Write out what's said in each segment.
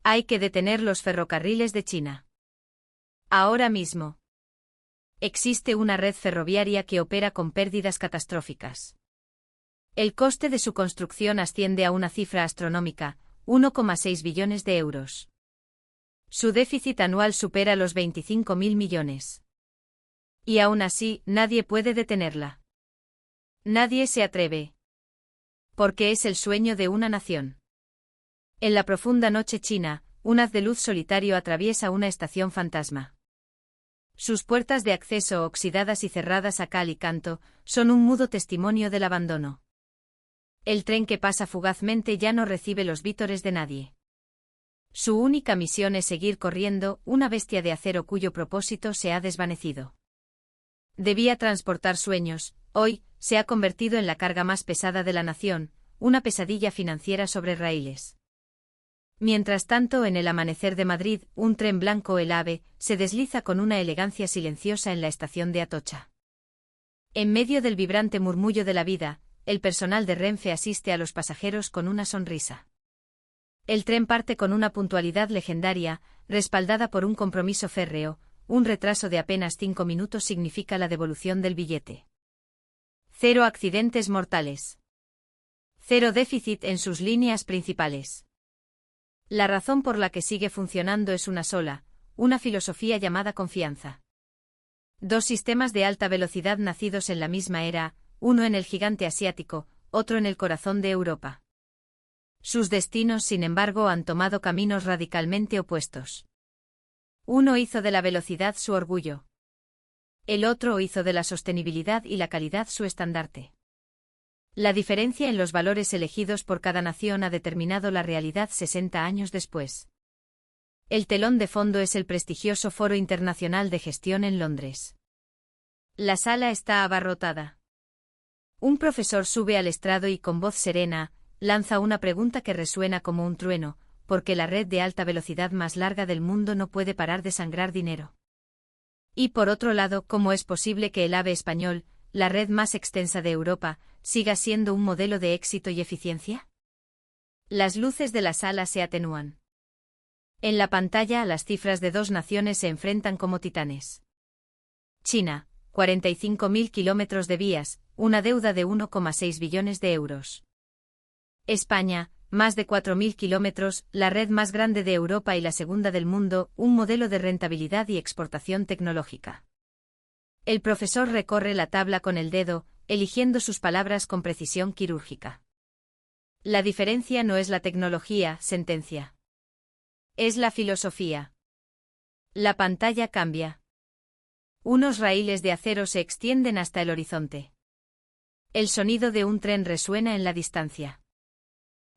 Hay que detener los ferrocarriles de China. Ahora mismo. Existe una red ferroviaria que opera con pérdidas catastróficas. El coste de su construcción asciende a una cifra astronómica, 1,6 billones de euros. Su déficit anual supera los 25.000 millones. Y aún así, nadie puede detenerla. Nadie se atreve. Porque es el sueño de una nación. En la profunda noche china, un haz de luz solitario atraviesa una estación fantasma. Sus puertas de acceso oxidadas y cerradas a cal y canto, son un mudo testimonio del abandono. El tren que pasa fugazmente ya no recibe los vítores de nadie. Su única misión es seguir corriendo, una bestia de acero cuyo propósito se ha desvanecido. Debía transportar sueños, hoy, se ha convertido en la carga más pesada de la nación, una pesadilla financiera sobre raíles. Mientras tanto, en el amanecer de Madrid, un tren blanco, el AVE, se desliza con una elegancia silenciosa en la estación de Atocha. En medio del vibrante murmullo de la vida, el personal de Renfe asiste a los pasajeros con una sonrisa. El tren parte con una puntualidad legendaria, respaldada por un compromiso férreo. Un retraso de apenas 5 minutos significa la devolución del billete. 0 accidentes mortales. 0 déficit en sus líneas principales. La razón por la que sigue funcionando es una sola, una filosofía llamada confianza. 2 sistemas de alta velocidad nacidos en la misma era, uno en el gigante asiático, otro en el corazón de Europa. Sus destinos, sin embargo, han tomado caminos radicalmente opuestos. Uno hizo de la velocidad su orgullo. El otro hizo de la sostenibilidad y la calidad su estandarte. La diferencia en los valores elegidos por cada nación ha determinado la realidad 60 años después. El telón de fondo es el prestigioso Foro Internacional de Gestión en Londres. La sala está abarrotada. Un profesor sube al estrado y con voz serena, lanza una pregunta que resuena como un trueno, porque la red de alta velocidad más larga del mundo no puede parar de sangrar dinero. Y por otro lado, ¿cómo es posible que el AVE español, la red más extensa de Europa, siga siendo un modelo de éxito y eficiencia? Las luces de la sala se atenúan. En la pantalla, las cifras de 2 naciones se enfrentan como titanes. China, 45.000 kilómetros de vías, una deuda de 1,6 billones de euros. España, más de 4.000 kilómetros, la red más grande de Europa y la segunda del mundo, un modelo de rentabilidad y exportación tecnológica. El profesor recorre la tabla con el dedo, eligiendo sus palabras con precisión quirúrgica. La diferencia no es la tecnología, sentencia. Es la filosofía. La pantalla cambia. Unos raíles de acero se extienden hasta el horizonte. El sonido de un tren resuena en la distancia.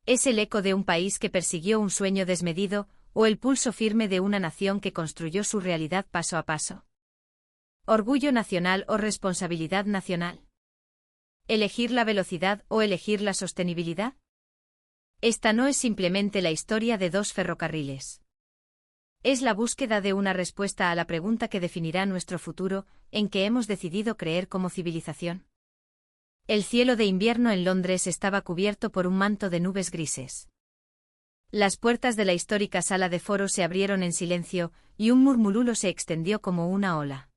Es el eco de un país que persiguió un sueño desmedido, o el pulso firme de una nación que construyó su realidad paso a paso. ¿Orgullo nacional o responsabilidad nacional? ¿Elegir la velocidad o elegir la sostenibilidad? Esta no es simplemente la historia de 2 ferrocarriles. Es la búsqueda de una respuesta a la pregunta que definirá nuestro futuro, en que hemos decidido creer como civilización. El cielo de invierno en Londres estaba cubierto por un manto de nubes grises. Las puertas de la histórica sala de foro se abrieron en silencio, y un murmululo se extendió como una ola.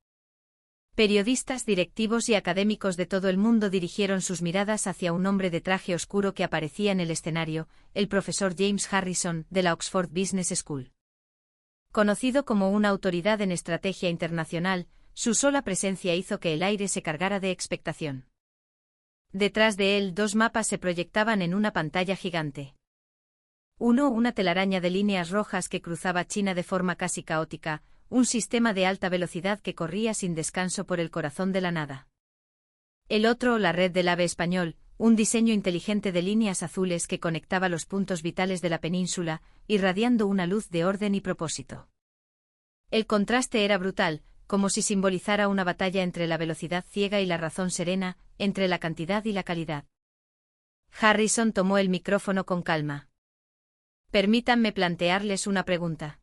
Periodistas, directivos y académicos de todo el mundo dirigieron sus miradas hacia un hombre de traje oscuro que aparecía en el escenario, el profesor James Harrison, de la Oxford Business School. Conocido como una autoridad en estrategia internacional, su sola presencia hizo que el aire se cargara de expectación. Detrás de él 2 mapas se proyectaban en una pantalla gigante. Uno, una telaraña de líneas rojas que cruzaba China de forma casi caótica, un sistema de alta velocidad que corría sin descanso por el corazón de la nada. El otro, la red del AVE español, un diseño inteligente de líneas azules que conectaba los puntos vitales de la península, irradiando una luz de orden y propósito. El contraste era brutal, como si simbolizara una batalla entre la velocidad ciega y la razón serena, entre la cantidad y la calidad. Harrison tomó el micrófono con calma. Permítanme plantearles una pregunta.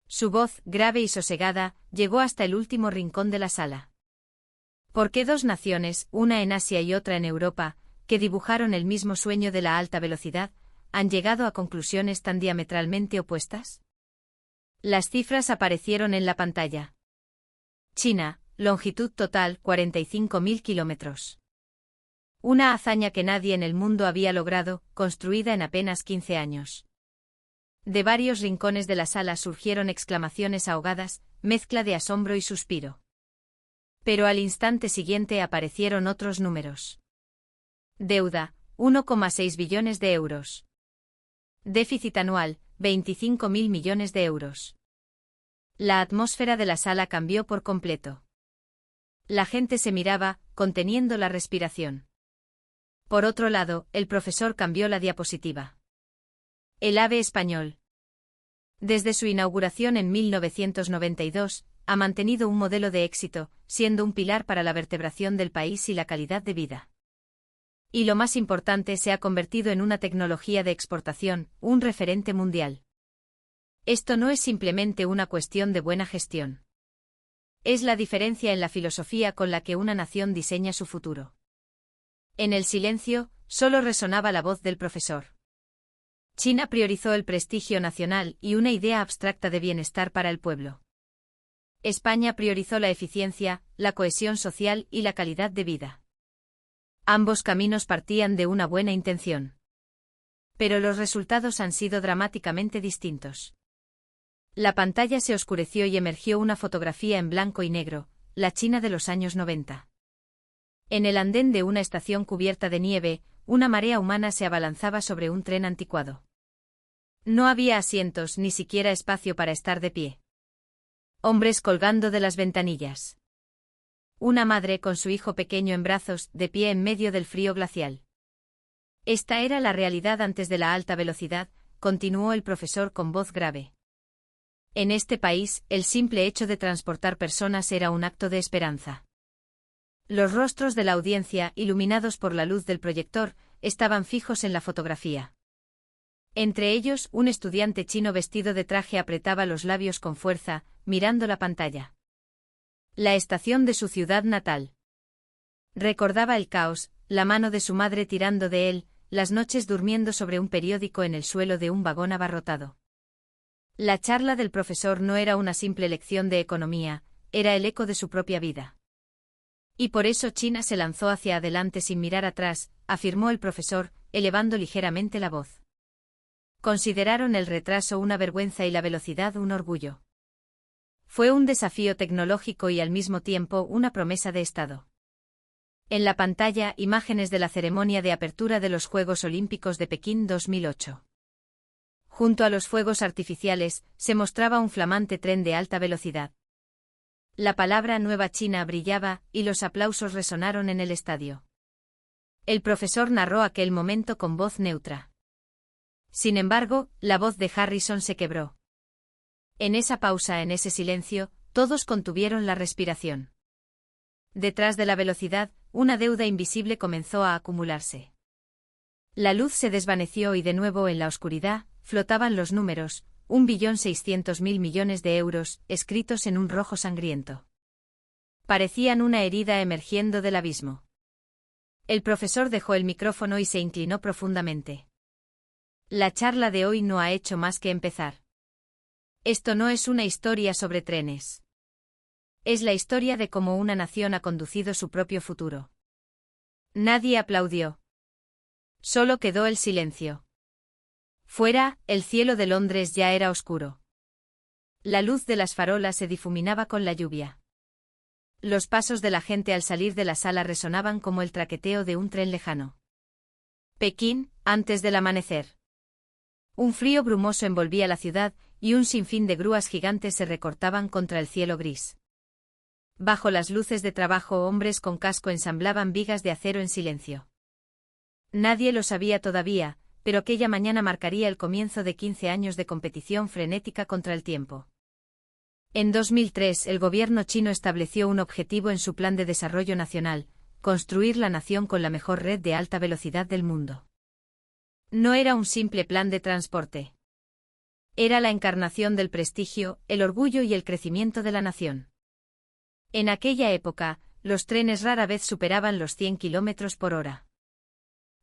Su voz, grave y sosegada, llegó hasta el último rincón de la sala. ¿Por qué 2 naciones, una en Asia y otra en Europa, que dibujaron el mismo sueño de la alta velocidad, han llegado a conclusiones tan diametralmente opuestas? Las cifras aparecieron en la pantalla. China, longitud total 45.000 kilómetros. Una hazaña que nadie en el mundo había logrado, construida en apenas 15 años. De varios rincones de la sala surgieron exclamaciones ahogadas, mezcla de asombro y suspiro. Pero al instante siguiente aparecieron otros números. Deuda, 1,6 billones de euros. Déficit anual, 25.000 millones de euros. La atmósfera de la sala cambió por completo. La gente se miraba, conteniendo la respiración. Por otro lado, el profesor cambió la diapositiva. El AVE español. Desde su inauguración en 1992, ha mantenido un modelo de éxito, siendo un pilar para la vertebración del país y la calidad de vida. Y lo más importante, se ha convertido en una tecnología de exportación, un referente mundial. Esto no es simplemente una cuestión de buena gestión. Es la diferencia en la filosofía con la que una nación diseña su futuro. En el silencio, solo resonaba la voz del profesor. China priorizó el prestigio nacional y una idea abstracta de bienestar para el pueblo. España priorizó la eficiencia, la cohesión social y la calidad de vida. Ambos caminos partían de una buena intención. Pero los resultados han sido dramáticamente distintos. La pantalla se oscureció y emergió una fotografía en blanco y negro, la China de los años 90. En el andén de una estación cubierta de nieve, una marea humana se abalanzaba sobre un tren anticuado. No había asientos, ni siquiera espacio para estar de pie. Hombres colgando de las ventanillas. Una madre con su hijo pequeño en brazos, de pie en medio del frío glacial. Esta era la realidad antes de la alta velocidad, continuó el profesor con voz grave. En este país, el simple hecho de transportar personas era un acto de esperanza. Los rostros de la audiencia, iluminados por la luz del proyector, estaban fijos en la fotografía. Entre ellos, un estudiante chino vestido de traje apretaba los labios con fuerza, mirando la pantalla. La estación de su ciudad natal. Recordaba el caos, la mano de su madre tirando de él, las noches durmiendo sobre un periódico en el suelo de un vagón abarrotado. La charla del profesor no era una simple lección de economía, era el eco de su propia vida. Y por eso China se lanzó hacia adelante sin mirar atrás, afirmó el profesor, elevando ligeramente la voz. Consideraron el retraso una vergüenza y la velocidad un orgullo. Fue un desafío tecnológico y al mismo tiempo una promesa de Estado. En la pantalla, imágenes de la ceremonia de apertura de los Juegos Olímpicos de Pekín 2008. Junto a los fuegos artificiales, se mostraba un flamante tren de alta velocidad. La palabra Nueva China brillaba, y los aplausos resonaron en el estadio. El profesor narró aquel momento con voz neutra. Sin embargo, la voz de Harrison se quebró. En esa pausa, en ese silencio, todos contuvieron la respiración. Detrás de la velocidad, una deuda invisible comenzó a acumularse. La luz se desvaneció y de nuevo en la oscuridad, flotaban los números, 1.600.000 millones de euros, escritos en un rojo sangriento. Parecían una herida emergiendo del abismo. El profesor dejó el micrófono y se inclinó profundamente. La charla de hoy no ha hecho más que empezar. Esto no es una historia sobre trenes. Es la historia de cómo una nación ha conducido su propio futuro. Nadie aplaudió. Solo quedó el silencio. Fuera, el cielo de Londres ya era oscuro. La luz de las farolas se difuminaba con la lluvia. Los pasos de la gente al salir de la sala resonaban como el traqueteo de un tren lejano. Pekín, antes del amanecer. Un frío brumoso envolvía la ciudad, y un sinfín de grúas gigantes se recortaban contra el cielo gris. Bajo las luces de trabajo, hombres con casco ensamblaban vigas de acero en silencio. Nadie lo sabía todavía, pero aquella mañana marcaría el comienzo de 15 años de competición frenética contra el tiempo. En 2003, el gobierno chino estableció un objetivo en su Plan de Desarrollo Nacional: construir la nación con la mejor red de alta velocidad del mundo. No era un simple plan de transporte. Era la encarnación del prestigio, el orgullo y el crecimiento de la nación. En aquella época, los trenes rara vez superaban los 100 km/h.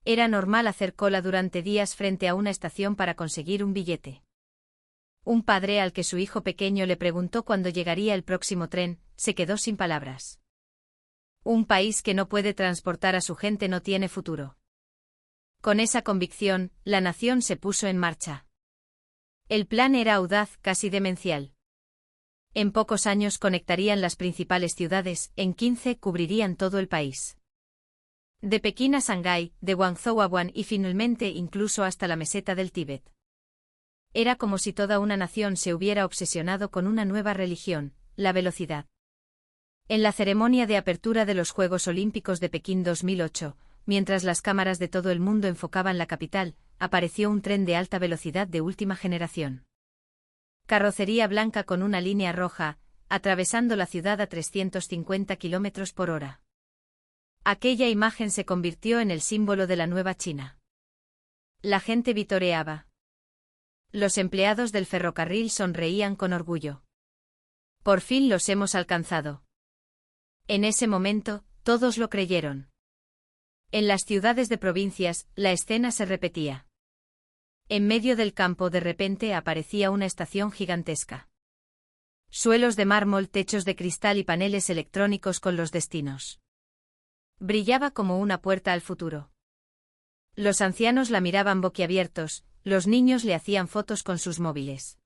Era normal hacer cola durante días frente a una estación para conseguir un billete. Un padre al que su hijo pequeño le preguntó cuándo llegaría el próximo tren, se quedó sin palabras. Un país que no puede transportar a su gente no tiene futuro. Con esa convicción, la nación se puso en marcha. El plan era audaz, casi demencial. En pocos años conectarían las principales ciudades, en 15 cubrirían todo el país. De Pekín a Shanghái, de Guangzhou a Wuhan y finalmente incluso hasta la meseta del Tíbet. Era como si toda una nación se hubiera obsesionado con una nueva religión, la velocidad. En la ceremonia de apertura de los Juegos Olímpicos de Pekín 2008, mientras las cámaras de todo el mundo enfocaban la capital, apareció un tren de alta velocidad de última generación. Carrocería blanca con una línea roja, atravesando la ciudad a 350 km por hora. Aquella imagen se convirtió en el símbolo de la nueva China. La gente vitoreaba. Los empleados del ferrocarril sonreían con orgullo. Por fin los hemos alcanzado. En ese momento, todos lo creyeron. En las ciudades de provincias, la escena se repetía. En medio del campo de repente aparecía una estación gigantesca. Suelos de mármol, techos de cristal y paneles electrónicos con los destinos. Brillaba como una puerta al futuro. Los ancianos la miraban boquiabiertos, los niños le hacían fotos con sus móviles.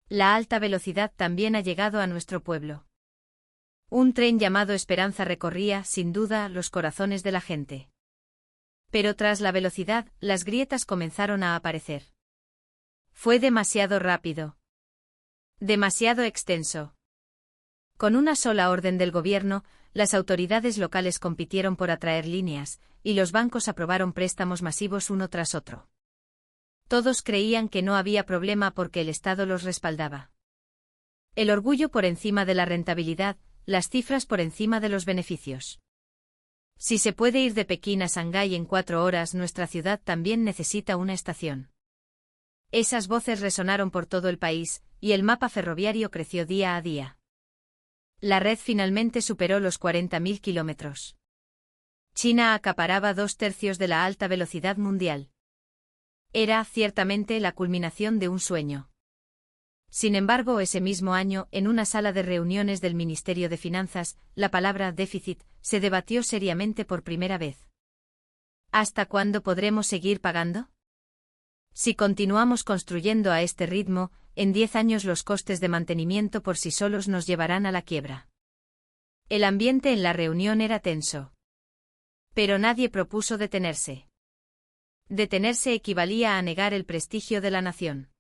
La alta velocidad también ha llegado a nuestro pueblo. Un tren llamado Esperanza recorría, sin duda, los corazones de la gente. Pero tras la velocidad, las grietas comenzaron a aparecer. Fue demasiado rápido. Demasiado extenso. Con una sola orden del gobierno, las autoridades locales compitieron por atraer líneas, y los bancos aprobaron préstamos masivos uno tras otro. Todos creían que no había problema porque el Estado los respaldaba. El orgullo por encima de la rentabilidad, las cifras por encima de los beneficios. Si se puede ir de Pekín a Shanghái en 4 horas, nuestra ciudad también necesita una estación. Esas voces resonaron por todo el país, y el mapa ferroviario creció día a día. La red finalmente superó los 40.000 kilómetros. China acaparaba 2/3 de la alta velocidad mundial. Era, ciertamente, la culminación de un sueño. Sin embargo, ese mismo año, en una sala de reuniones del Ministerio de Finanzas, la palabra déficit se debatió seriamente por primera vez. ¿Hasta cuándo podremos seguir pagando? Si continuamos construyendo a este ritmo, en 10 años los costes de mantenimiento por sí solos nos llevarán a la quiebra. El ambiente en la reunión era tenso. Pero nadie propuso detenerse. Detenerse equivalía a negar el prestigio de la nación.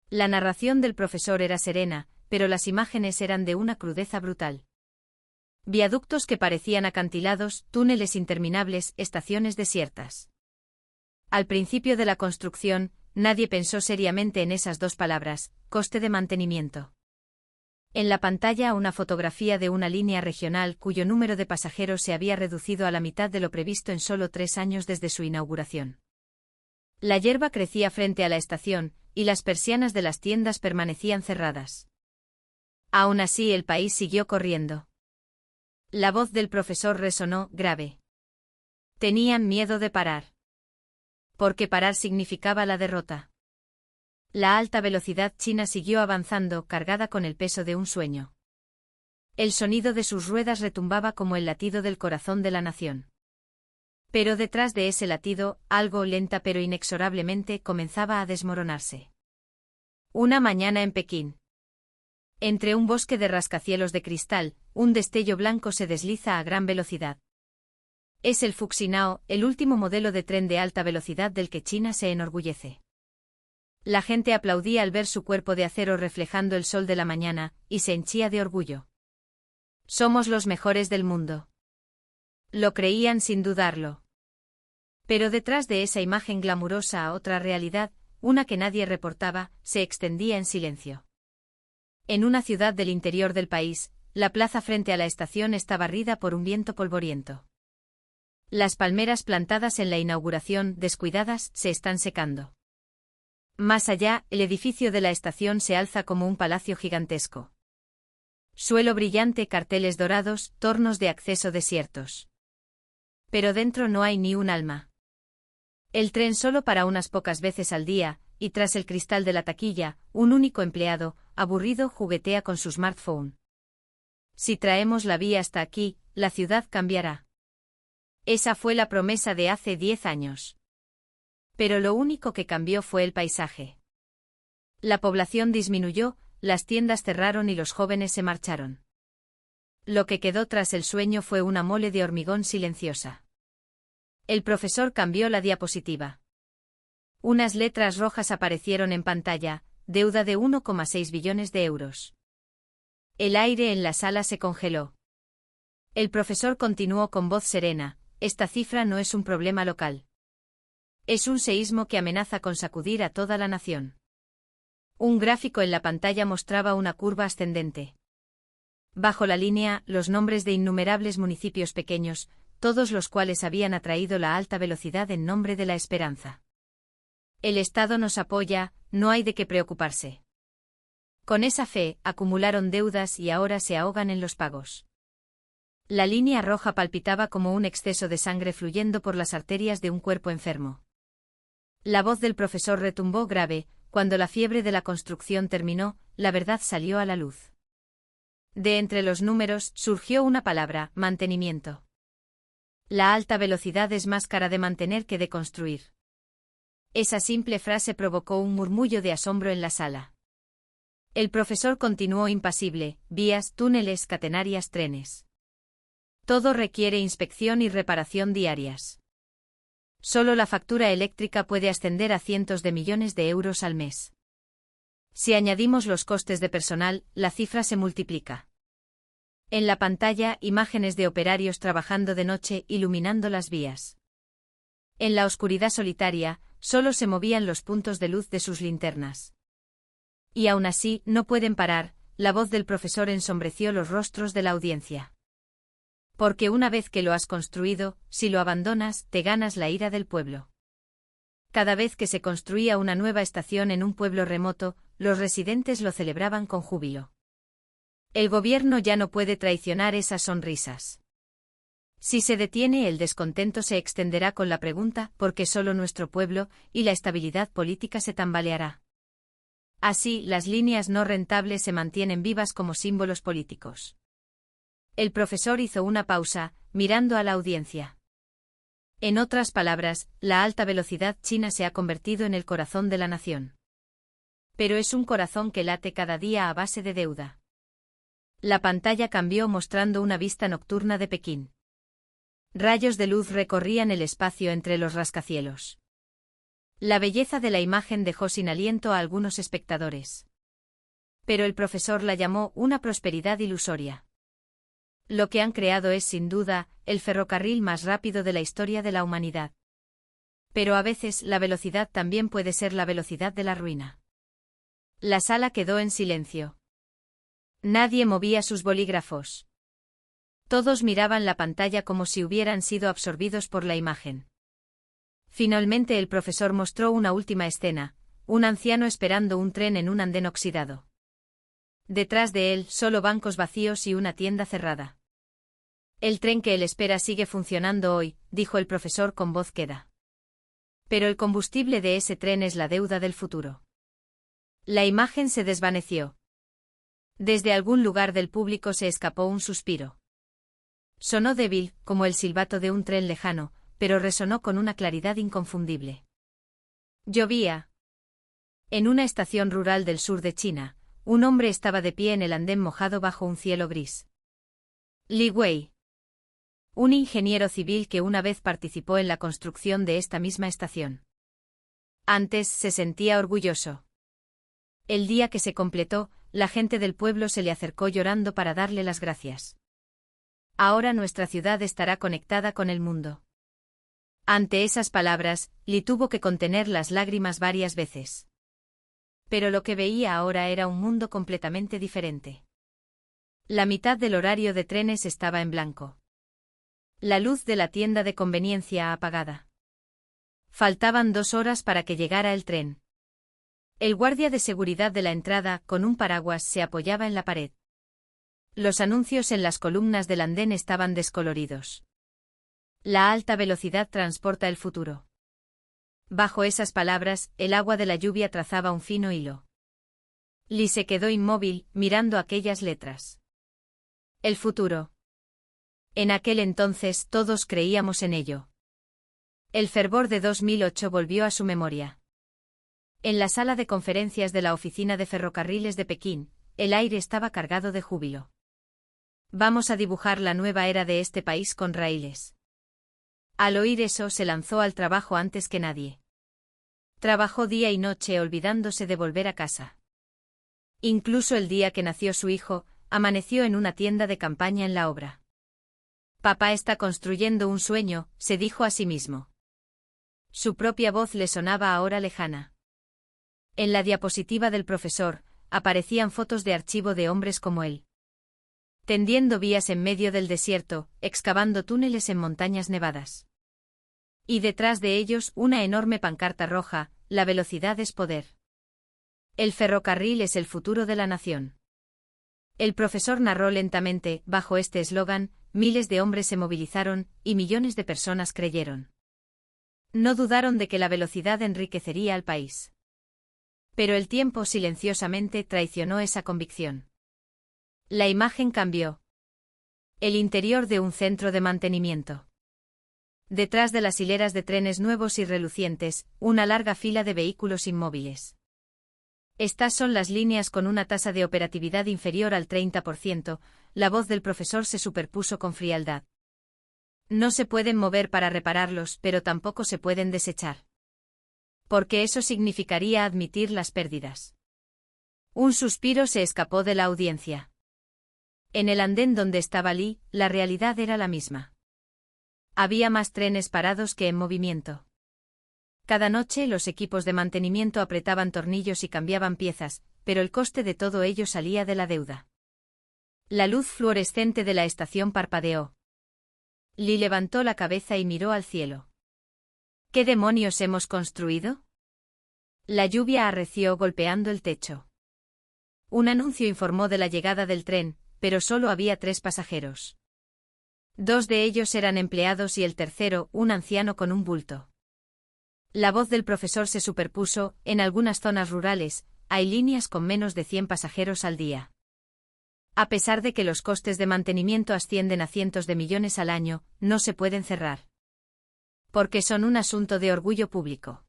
La narración del profesor era serena, pero las imágenes eran de una crudeza brutal. Viaductos que parecían acantilados, túneles interminables, estaciones desiertas. Al principio de la construcción, nadie pensó seriamente en esas dos palabras, coste de mantenimiento. En la pantalla una fotografía de una línea regional cuyo número de pasajeros se había reducido a la mitad de lo previsto en solo 3 años desde su inauguración. La hierba crecía frente a la estación, y las persianas de las tiendas permanecían cerradas. Aún así el país siguió corriendo. La voz del profesor resonó, grave. Tenían miedo de parar. Porque parar significaba la derrota. La alta velocidad china siguió avanzando, cargada con el peso de un sueño. El sonido de sus ruedas retumbaba como el latido del corazón de la nación. Pero detrás de ese latido, algo lenta pero inexorablemente comenzaba a desmoronarse. Una mañana en Pekín. Entre un bosque de rascacielos de cristal, un destello blanco se desliza a gran velocidad. Es el Fuxinao, el último modelo de tren de alta velocidad del que China se enorgullece. La gente aplaudía al ver su cuerpo de acero reflejando el sol de la mañana, y se henchía de orgullo. Somos los mejores del mundo. Lo creían sin dudarlo. Pero detrás de esa imagen glamurosa otra realidad, una que nadie reportaba, se extendía en silencio. En una ciudad del interior del país, la plaza frente a la estación está barrida por un viento polvoriento. Las palmeras plantadas en la inauguración, descuidadas, se están secando. Más allá, el edificio de la estación se alza como un palacio gigantesco. Suelo brillante, carteles dorados, tornos de acceso desiertos. Pero dentro no hay ni un alma. El tren solo para unas pocas veces al día, y tras el cristal de la taquilla, un único empleado, aburrido, juguetea con su smartphone. Si traemos la vía hasta aquí, la ciudad cambiará. Esa fue la promesa de hace 10 años. Pero lo único que cambió fue el paisaje. La población disminuyó, las tiendas cerraron y los jóvenes se marcharon. Lo que quedó tras el sueño fue una mole de hormigón silenciosa. El profesor cambió la diapositiva. Unas letras rojas aparecieron en pantalla, deuda de 1,6 billones de euros. El aire en la sala se congeló. El profesor continuó con voz serena, esta cifra no es un problema local. Es un seísmo que amenaza con sacudir a toda la nación. Un gráfico en la pantalla mostraba una curva ascendente. Bajo la línea, los nombres de innumerables municipios pequeños, todos los cuales habían atraído la alta velocidad en nombre de la esperanza. El Estado nos apoya, no hay de qué preocuparse. Con esa fe, acumularon deudas y ahora se ahogan en los pagos. La línea roja palpitaba como un exceso de sangre fluyendo por las arterias de un cuerpo enfermo. La voz del profesor retumbó grave, cuando la fiebre de la construcción terminó, la verdad salió a la luz. De entre los números surgió una palabra, mantenimiento. La alta velocidad es más cara de mantener que de construir. Esa simple frase provocó un murmullo de asombro en la sala. El profesor continuó impasible, vías, túneles, catenarias, trenes. Todo requiere inspección y reparación diarias. Solo la factura eléctrica puede ascender a cientos de millones de euros al mes. Si añadimos los costes de personal, la cifra se multiplica. En la pantalla, imágenes de operarios trabajando de noche iluminando las vías. En la oscuridad solitaria, solo se movían los puntos de luz de sus linternas. Y aún así, no pueden parar, la voz del profesor ensombreció los rostros de la audiencia. Porque una vez que lo has construido, si lo abandonas, te ganas la ira del pueblo. Cada vez que se construía una nueva estación en un pueblo remoto, los residentes lo celebraban con júbilo. El gobierno ya no puede traicionar esas sonrisas. Si se detiene, el descontento se extenderá con la pregunta ¿por qué solo nuestro pueblo? Y la estabilidad política se tambaleará. Así, las líneas no rentables se mantienen vivas como símbolos políticos. El profesor hizo una pausa, mirando a la audiencia. En otras palabras, la alta velocidad china se ha convertido en el corazón de la nación. Pero es un corazón que late cada día a base de deuda. La pantalla cambió mostrando una vista nocturna de Pekín. Rayos de luz recorrían el espacio entre los rascacielos. La belleza de la imagen dejó sin aliento a algunos espectadores. Pero el profesor la llamó una prosperidad ilusoria. Lo que han creado es, sin duda, el ferrocarril más rápido de la historia de la humanidad. Pero a veces la velocidad también puede ser la velocidad de la ruina. La sala quedó en silencio. Nadie movía sus bolígrafos. Todos miraban la pantalla como si hubieran sido absorbidos por la imagen. Finalmente el profesor mostró una última escena, un anciano esperando un tren en un andén oxidado. Detrás de él, solo bancos vacíos y una tienda cerrada. El tren que él espera sigue funcionando hoy, dijo el profesor con voz queda. Pero el combustible de ese tren es la deuda del futuro. La imagen se desvaneció. Desde algún lugar del público se escapó un suspiro. Sonó débil, como el silbato de un tren lejano, pero resonó con una claridad inconfundible. Llovía. En una estación rural del sur de China, un hombre estaba de pie en el andén mojado bajo un cielo gris. Li Wei. Un ingeniero civil que una vez participó en la construcción de esta misma estación. Antes se sentía orgulloso. El día que se completó, la gente del pueblo se le acercó llorando para darle las gracias. Ahora nuestra ciudad estará conectada con el mundo. Ante esas palabras, Li tuvo que contener las lágrimas varias veces. Pero lo que veía ahora era un mundo completamente diferente. La mitad del horario de trenes estaba en blanco. La luz de la tienda de conveniencia apagada. Faltaban 2 horas para que llegara el tren. El guardia de seguridad de la entrada, con un paraguas, se apoyaba en la pared. Los anuncios en las columnas del andén estaban descoloridos. La alta velocidad transporta el futuro. Bajo esas palabras, el agua de la lluvia trazaba un fino hilo. Lee se quedó inmóvil, mirando aquellas letras. El futuro. En aquel entonces todos creíamos en ello. El fervor de 2008 volvió a su memoria. En la sala de conferencias de la Oficina de Ferrocarriles de Pekín, el aire estaba cargado de júbilo. Vamos a dibujar la nueva era de este país con raíles. Al oír eso se lanzó al trabajo antes que nadie. Trabajó día y noche olvidándose de volver a casa. Incluso el día que nació su hijo, amaneció en una tienda de campaña en la obra. Papá está construyendo un sueño, se dijo a sí mismo. Su propia voz le sonaba ahora lejana. En la diapositiva del profesor, aparecían fotos de archivo de hombres como él. Tendiendo vías en medio del desierto, excavando túneles en montañas nevadas. Y detrás de ellos una enorme pancarta roja: la velocidad es poder. El ferrocarril es el futuro de la nación. El profesor narró lentamente: bajo este eslogan, miles de hombres se movilizaron, y millones de personas creyeron. No dudaron de que la velocidad enriquecería al país. Pero el tiempo silenciosamente traicionó esa convicción. La imagen cambió. El interior de un centro de mantenimiento. Detrás de las hileras de trenes nuevos y relucientes, una larga fila de vehículos inmóviles. Estas son las líneas con una tasa de operatividad inferior al 30%, la voz del profesor se superpuso con frialdad. No se pueden mover para repararlos, pero tampoco se pueden desechar. Porque eso significaría admitir las pérdidas. Un suspiro se escapó de la audiencia. En el andén donde estaba Lee, la realidad era la misma. Había más trenes parados que en movimiento. Cada noche los equipos de mantenimiento apretaban tornillos y cambiaban piezas, pero el coste de todo ello salía de la deuda. La luz fluorescente de la estación parpadeó. Lee levantó la cabeza y miró al cielo. ¿Qué demonios hemos construido? La lluvia arreció golpeando el techo. Un anuncio informó de la llegada del tren, pero solo había 3 pasajeros. 2 de ellos eran empleados y el tercero, un anciano con un bulto. La voz del profesor se superpuso: en algunas zonas rurales, hay líneas con menos de 100 pasajeros al día. A pesar de que los costes de mantenimiento ascienden a cientos de millones al año, no se pueden cerrar. Porque son un asunto de orgullo público.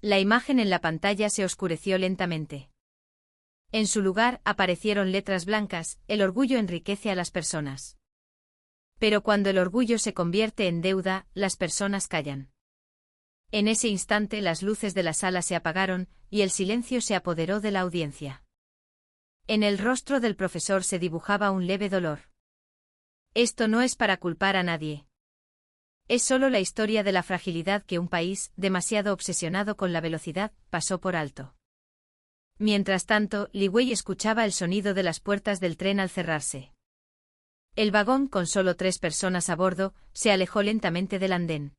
La imagen en la pantalla se oscureció lentamente. En su lugar aparecieron letras blancas: el orgullo enriquece a las personas. Pero cuando el orgullo se convierte en deuda, las personas callan. En ese instante las luces de la sala se apagaron, y el silencio se apoderó de la audiencia. En el rostro del profesor se dibujaba un leve dolor. Esto no es para culpar a nadie. Es solo la historia de la fragilidad que un país, demasiado obsesionado con la velocidad, pasó por alto. Mientras tanto, Li Wei escuchaba el sonido de las puertas del tren al cerrarse. El vagón, con solo 3 personas a bordo, se alejó lentamente del andén.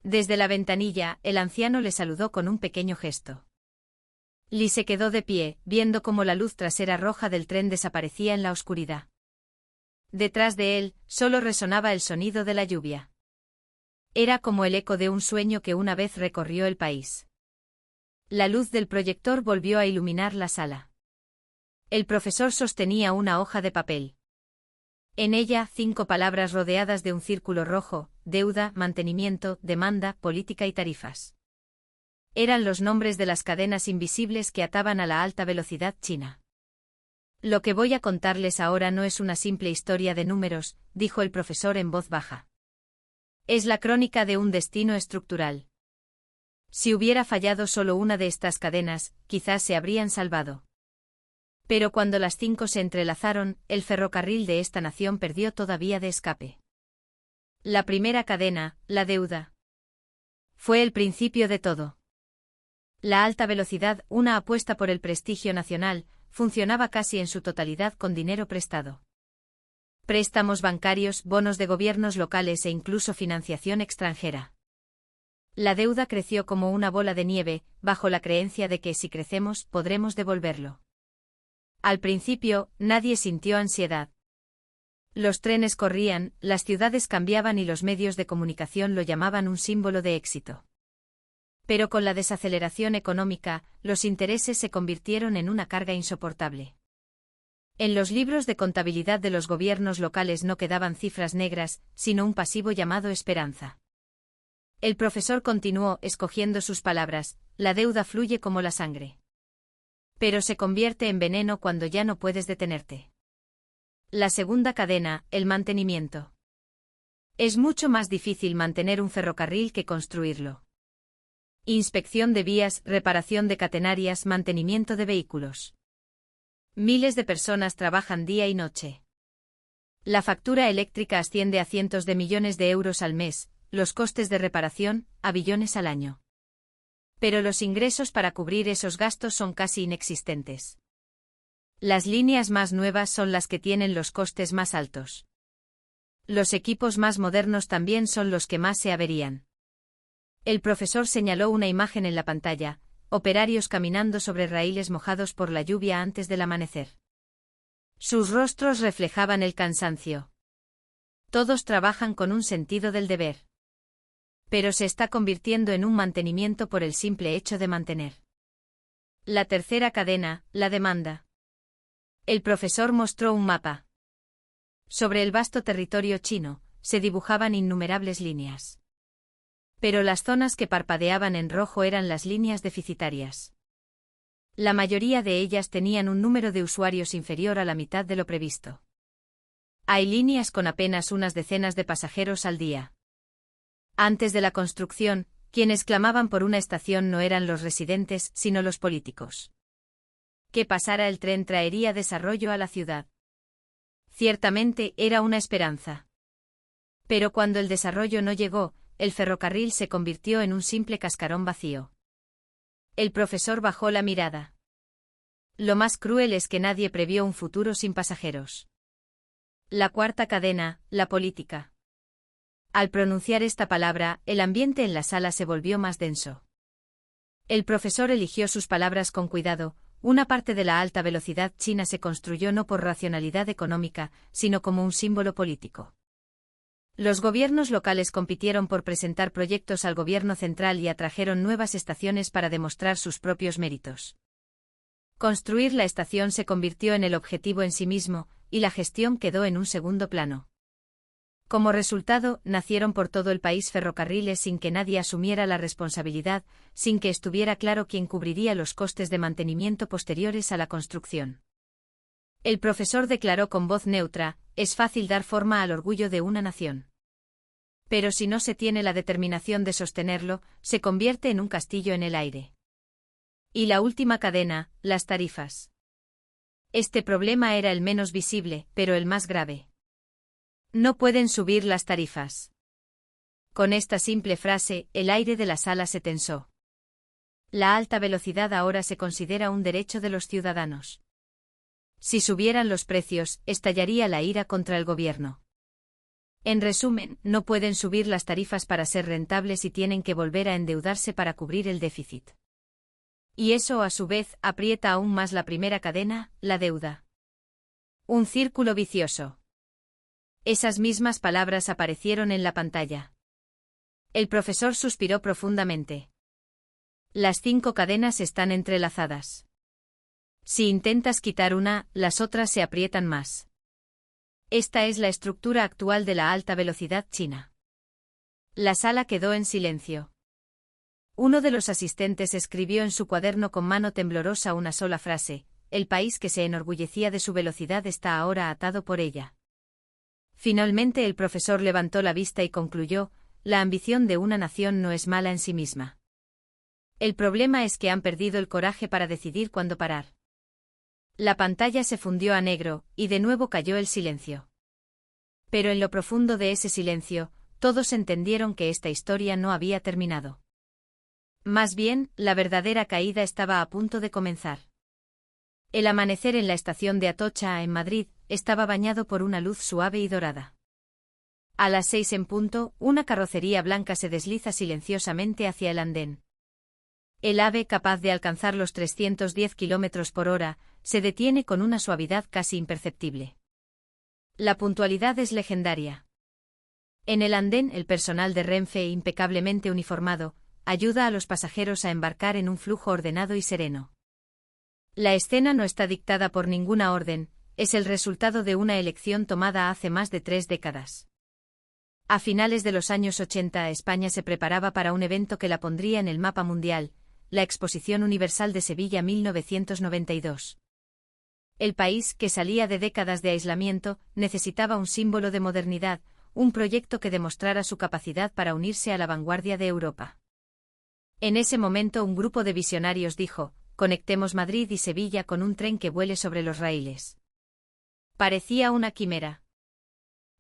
Desde la ventanilla, el anciano le saludó con un pequeño gesto. Lee se quedó de pie, viendo cómo la luz trasera roja del tren desaparecía en la oscuridad. Detrás de él, solo resonaba el sonido de la lluvia. Era como el eco de un sueño que una vez recorrió el país. La luz del proyector volvió a iluminar la sala. El profesor sostenía una hoja de papel. En ella, 5 palabras rodeadas de un círculo rojo: deuda, mantenimiento, demanda, política y tarifas. Eran los nombres de las cadenas invisibles que ataban a la alta velocidad china. Lo que voy a contarles ahora no es una simple historia de números, dijo el profesor en voz baja. Es la crónica de un destino estructural. Si hubiera fallado solo una de estas cadenas, quizás se habrían salvado. Pero cuando las 5 se entrelazaron, el ferrocarril de esta nación perdió toda vía de escape. La primera cadena, la deuda. Fue el principio de todo. La alta velocidad, una apuesta por el prestigio nacional, funcionaba casi en su totalidad con dinero prestado. Préstamos bancarios, bonos de gobiernos locales e incluso financiación extranjera. La deuda creció como una bola de nieve, bajo la creencia de que si crecemos, podremos devolverlo. Al principio, nadie sintió ansiedad. Los trenes corrían, las ciudades cambiaban y los medios de comunicación lo llamaban un símbolo de éxito. Pero con la desaceleración económica, los intereses se convirtieron en una carga insoportable. En los libros de contabilidad de los gobiernos locales no quedaban cifras negras, sino un pasivo llamado esperanza. El profesor continuó, escogiendo sus palabras: la deuda fluye como la sangre. Pero se convierte en veneno cuando ya no puedes detenerte. La segunda cadena, el mantenimiento. Es mucho más difícil mantener un ferrocarril que construirlo. Inspección de vías, reparación de catenarias, mantenimiento de vehículos. Miles de personas trabajan día y noche. La factura eléctrica asciende a cientos de millones de euros al mes, los costes de reparación, a billones al año. Pero los ingresos para cubrir esos gastos son casi inexistentes. Las líneas más nuevas son las que tienen los costes más altos. Los equipos más modernos también son los que más se averían. El profesor señaló una imagen en la pantalla: operarios caminando sobre raíles mojados por la lluvia antes del amanecer. Sus rostros reflejaban el cansancio. Todos trabajan con un sentido del deber. Pero se está convirtiendo en un mantenimiento por el simple hecho de mantener. La tercera cadena, la demanda. El profesor mostró un mapa. Sobre el vasto territorio chino, se dibujaban innumerables líneas. Pero las zonas que parpadeaban en rojo eran las líneas deficitarias. La mayoría de ellas tenían un número de usuarios inferior a la mitad de lo previsto. Hay líneas con apenas unas decenas de pasajeros al día. Antes de la construcción, quienes clamaban por una estación no eran los residentes, sino los políticos. Que pasara el tren traería desarrollo a la ciudad. Ciertamente era una esperanza. Pero cuando el desarrollo no llegó, el ferrocarril se convirtió en un simple cascarón vacío. El profesor bajó la mirada. Lo más cruel es que nadie previó un futuro sin pasajeros. La cuarta cadena, la política. Al pronunciar esta palabra, el ambiente en la sala se volvió más denso. El profesor eligió sus palabras con cuidado. Una parte de la alta velocidad china se construyó no por racionalidad económica, sino como un símbolo político. Los gobiernos locales compitieron por presentar proyectos al gobierno central y atrajeron nuevas estaciones para demostrar sus propios méritos. Construir la estación se convirtió en el objetivo en sí mismo, y la gestión quedó en un segundo plano. Como resultado, nacieron por todo el país ferrocarriles sin que nadie asumiera la responsabilidad, sin que estuviera claro quién cubriría los costes de mantenimiento posteriores a la construcción. El profesor declaró con voz neutra: es fácil dar forma al orgullo de una nación. Pero si no se tiene la determinación de sostenerlo, se convierte en un castillo en el aire. Y la última cadena, las tarifas. Este problema era el menos visible, pero el más grave. No pueden subir las tarifas. Con esta simple frase, el aire de la sala se tensó. La alta velocidad ahora se considera un derecho de los ciudadanos. Si subieran los precios, estallaría la ira contra el gobierno. En resumen, no pueden subir las tarifas para ser rentables y tienen que volver a endeudarse para cubrir el déficit. Y eso, a su vez, aprieta aún más la primera cadena, la deuda. Un círculo vicioso. Esas mismas palabras aparecieron en la pantalla. El profesor suspiró profundamente. Las 5 cadenas están entrelazadas. Si intentas quitar una, las otras se aprietan más. Esta es la estructura actual de la alta velocidad china. La sala quedó en silencio. Uno de los asistentes escribió en su cuaderno con mano temblorosa una sola frase: el país que se enorgullecía de su velocidad está ahora atado por ella. Finalmente el profesor levantó la vista y concluyó: la ambición de una nación no es mala en sí misma. El problema es que han perdido el coraje para decidir cuándo parar. La pantalla se fundió a negro, y de nuevo cayó el silencio. Pero en lo profundo de ese silencio, todos entendieron que esta historia no había terminado. Más bien, la verdadera caída estaba a punto de comenzar. El amanecer en la estación de Atocha, en Madrid, estaba bañado por una luz suave y dorada. A las 6 en punto, una carrocería blanca se desliza silenciosamente hacia el andén. El AVE, capaz de alcanzar los 310 km por hora, se detiene con una suavidad casi imperceptible. La puntualidad es legendaria. En el andén, el personal de Renfe, impecablemente uniformado, ayuda a los pasajeros a embarcar en un flujo ordenado y sereno. La escena no está dictada por ninguna orden, es el resultado de una elección tomada hace más de 3 décadas. A finales de los años 80, España se preparaba para un evento que la pondría en el mapa mundial, la Exposición Universal de Sevilla 1992. El país, que salía de décadas de aislamiento, necesitaba un símbolo de modernidad, un proyecto que demostrara su capacidad para unirse a la vanguardia de Europa. En ese momento un grupo de visionarios dijo: conectemos Madrid y Sevilla con un tren que vuele sobre los raíles. Parecía una quimera.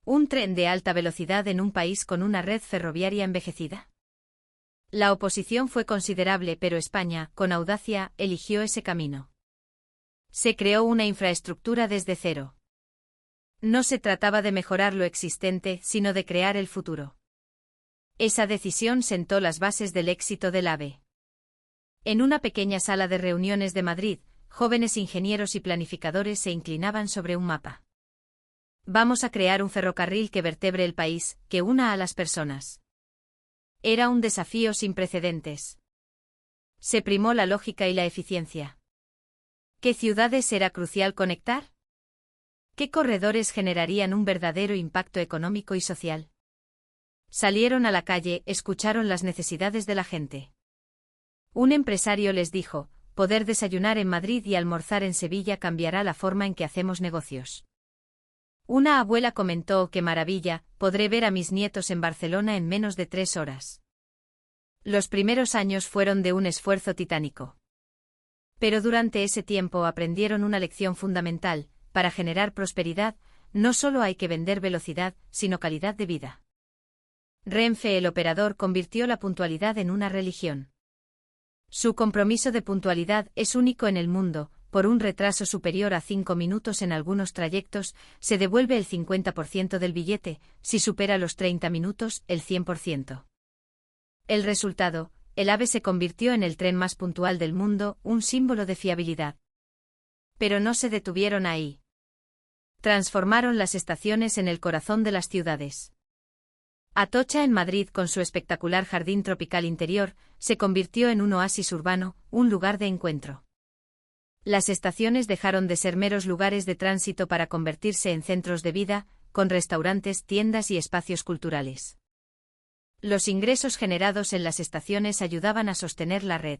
¿Un tren de alta velocidad en un país con una red ferroviaria envejecida? La oposición fue considerable, pero España, con audacia, eligió ese camino. Se creó una infraestructura desde cero. No se trataba de mejorar lo existente, sino de crear el futuro. Esa decisión sentó las bases del éxito del AVE. En una pequeña sala de reuniones de Madrid, jóvenes ingenieros y planificadores se inclinaban sobre un mapa. Vamos a crear un ferrocarril que vertebre el país, que una a las personas. Era un desafío sin precedentes. Se primó la lógica y la eficiencia. ¿Qué ciudades era crucial conectar? ¿Qué corredores generarían un verdadero impacto económico y social? Salieron a la calle, escucharon las necesidades de la gente. Un empresario les dijo: poder desayunar en Madrid y almorzar en Sevilla cambiará la forma en que hacemos negocios. Una abuela comentó: qué maravilla, podré ver a mis nietos en Barcelona en menos de 3 horas. Los primeros años fueron de un esfuerzo titánico. Pero durante ese tiempo aprendieron una lección fundamental: para generar prosperidad, no solo hay que vender velocidad, sino calidad de vida. Renfe, el operador, convirtió la puntualidad en una religión. Su compromiso de puntualidad es único en el mundo. Por un retraso superior a 5 minutos en algunos trayectos, se devuelve el 50% del billete, si supera los 30 minutos, el 100%. El resultado: el AVE se convirtió en el tren más puntual del mundo, un símbolo de fiabilidad. Pero no se detuvieron ahí. Transformaron las estaciones en el corazón de las ciudades. Atocha, en Madrid, con su espectacular jardín tropical interior, se convirtió en un oasis urbano, un lugar de encuentro. Las estaciones dejaron de ser meros lugares de tránsito para convertirse en centros de vida, con restaurantes, tiendas y espacios culturales. Los ingresos generados en las estaciones ayudaban a sostener la red.